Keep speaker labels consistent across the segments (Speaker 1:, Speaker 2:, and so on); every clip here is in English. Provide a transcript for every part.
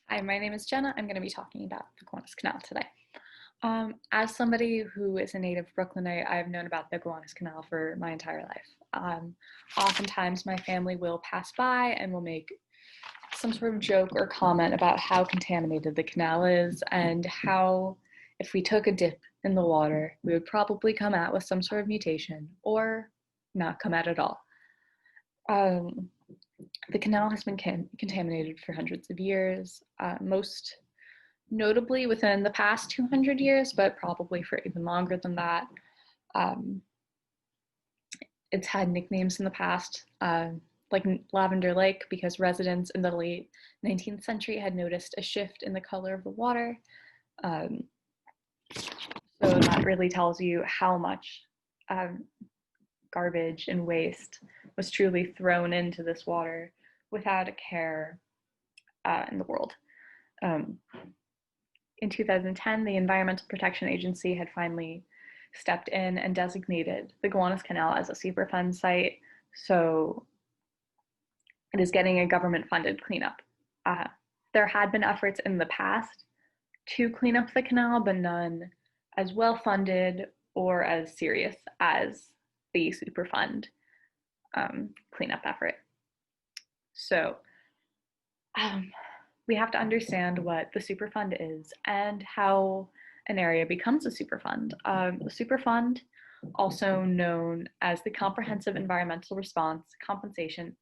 Speaker 1: Hi, my name is Jenna. I'm going to be talking about the Gowanus Canal today. As somebody who is a native Brooklynite, I've known about the Gowanus Canal for my entire life. Oftentimes, my family will pass by and will make some sort of joke or comment about how contaminated the canal is and how, if we took a dip in the water, we would probably come out with some sort of mutation or not come out at all. Um, the canal has been contaminated for hundreds of years, most notably within the past 200 years, but probably for even longer than that. Um, it's had nicknames in the past, like Lavender Lake, because residents in the late 19th century had noticed a shift in the color of the water. Um, so that really tells you how much um, garbage and waste was truly thrown into this water without a care in the world. Um, in 2010, the Environmental Protection Agency had finally stepped in and designated the Gowanus Canal as a Superfund site, so it is getting a government-funded cleanup. There had been efforts in the past to clean up the canal, but none as well-funded or as serious as the Superfund cleanup effort. So we have to understand what the Superfund is and how an area becomes a Superfund. The Superfund, also known as the Comprehensive Environmental Response, Compensation,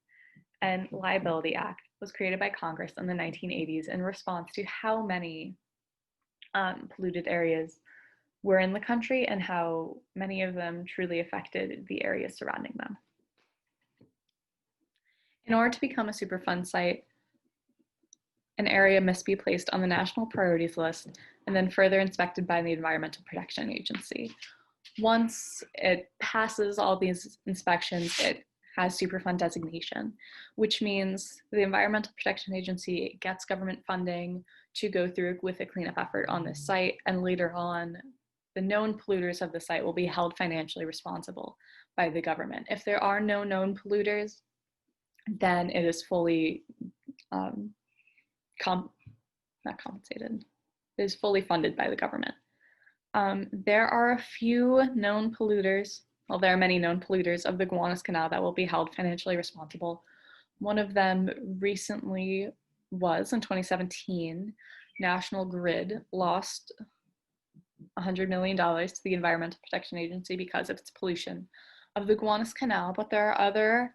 Speaker 1: and Liability Act, was created by Congress in the 1980s in response to how many polluted areas were in the country and how many of them truly affected the areas surrounding them. In order to become a Superfund site, an area must be placed on the national priorities list and then further inspected by the Environmental Protection Agency. Once it passes all these inspections, it has Superfund designation, which means the Environmental Protection Agency gets government funding to go through with a cleanup effort on this site, and later on, the known polluters of the site will be held financially responsible by the government. If there are no known polluters, then it is fully not compensated. It is fully funded by the government. There are a few known polluters. Well, there are many known polluters of the Gowanus Canal that will be held financially responsible. One of them recently was in 2017. National Grid lost $100 million to the Environmental Protection Agency because of its pollution of the Gowanus Canal, but there are other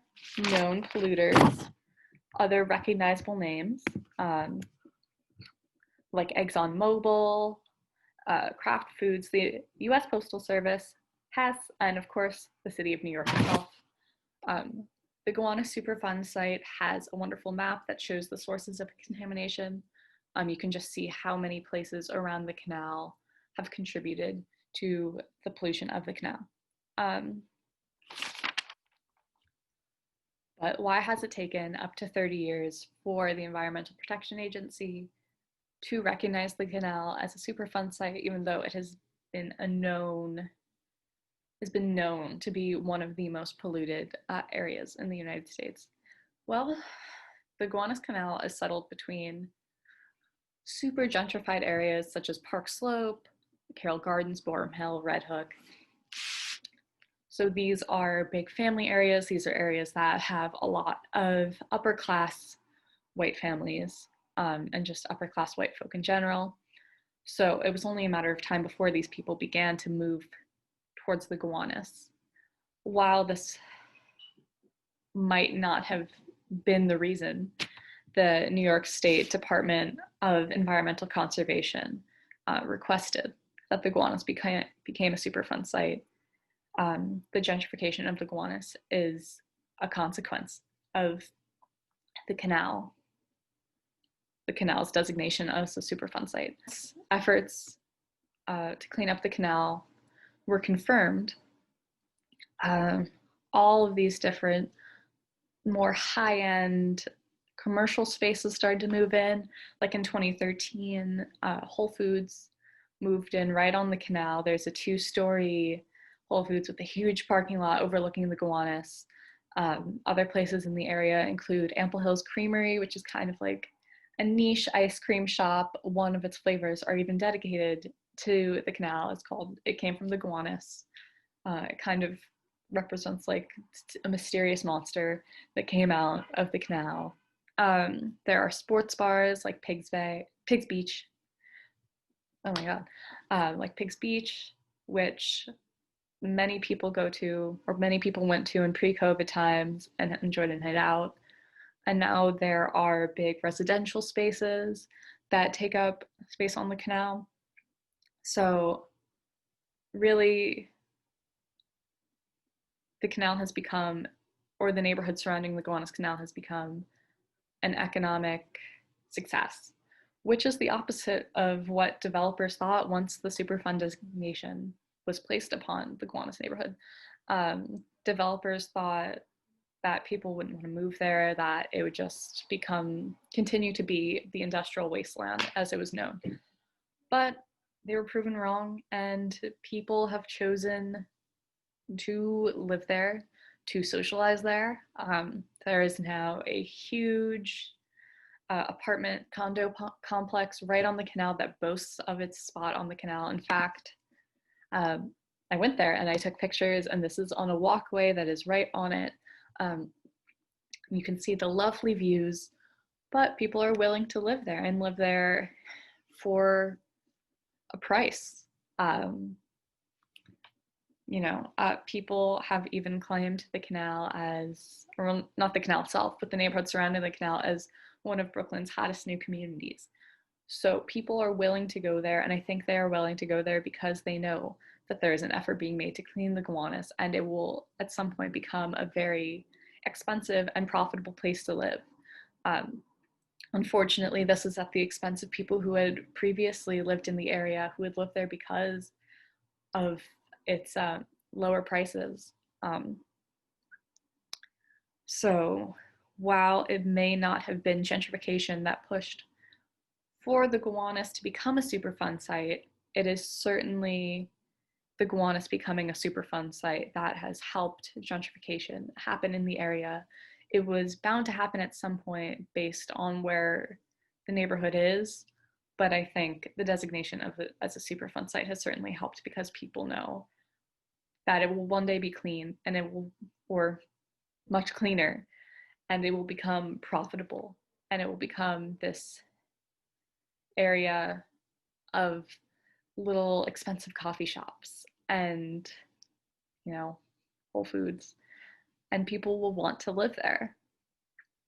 Speaker 1: known polluters, other recognizable names, like ExxonMobil, Kraft Foods, the US Postal Service, Hess, and of course, the city of New York itself. The Gowanus Superfund site has a wonderful map that shows the sources of contamination. You can just see how many places around the canal have contributed to the pollution of the canal. But why has it taken up to 30 years for the Environmental Protection Agency to recognize the canal as a Superfund site, even though it has been known to be one of the most polluted areas in the United States? Well, the Gowanus Canal is settled between super gentrified areas such as Park Slope, Carroll Gardens, Boerum Hill, Red Hook. So these are big family areas. These are areas that have a lot of upper class white families and just upper class white folk in general. So it was only a matter of time before these people began to move towards the Gowanus. While this might not have been the reason, the New York State Department of Environmental Conservation requested that the Gowanus became a Superfund site. The gentrification of the Gowanus is a consequence of the canal's designation as a Superfund site. Efforts to clean up the canal were confirmed. All of these different more high-end commercial spaces started to move in. Like in 2013, Whole Foods moved in right on the canal. There's a 2-story Whole Foods with a huge parking lot overlooking the Gowanus. Other places in the area include Ample Hills Creamery, which is kind of like a niche ice cream shop. One of its flavors are even dedicated to the canal. It came from the Gowanus. It kind of represents like a mysterious monster that came out of the canal. There are sports bars like Pig's Beach. Oh my God. Like Pig's Beach, which many people go to, or many people went to in pre-COVID times and enjoyed a night out. And now there are big residential spaces that take up space on the canal. So really, the canal has become, or the neighborhood surrounding the Gowanus Canal has become an economic success, which is the opposite of what developers thought once the Superfund designation was placed upon the Gowanus neighborhood. Developers thought that people wouldn't want to move there, that it would just continue to be the industrial wasteland as it was known. But they were proven wrong, and people have chosen to live there, to socialize there. There is now a huge apartment condo complex right on the canal that boasts of its spot on the canal. In fact, I went there and I took pictures, and this is on a walkway that is right on it. You can see the lovely views, but people are willing to live there and live there for a price. People have even claimed the canal as, or not the canal itself, but the neighborhood surrounding the canal as one of Brooklyn's hottest new communities. So people are willing to go there, and I think they are willing to go there because they know that there is an effort being made to clean the Gowanus, and it will at some point become a very expensive and profitable place to live. Unfortunately, this is at the expense of people who had previously lived in the area, who had lived there because of its lower prices. So while it may not have been gentrification that pushed for the Gowanus to become a Superfund site, it is certainly the Gowanus becoming a Superfund site that has helped gentrification happen in the area. It was bound to happen at some point based on where the neighborhood is, but I think the designation of it as a Superfund site has certainly helped because people know that it will one day be clean, and it will, or much cleaner, and it will become profitable, and it will become this area of little expensive coffee shops and, Whole Foods, and people will want to live there.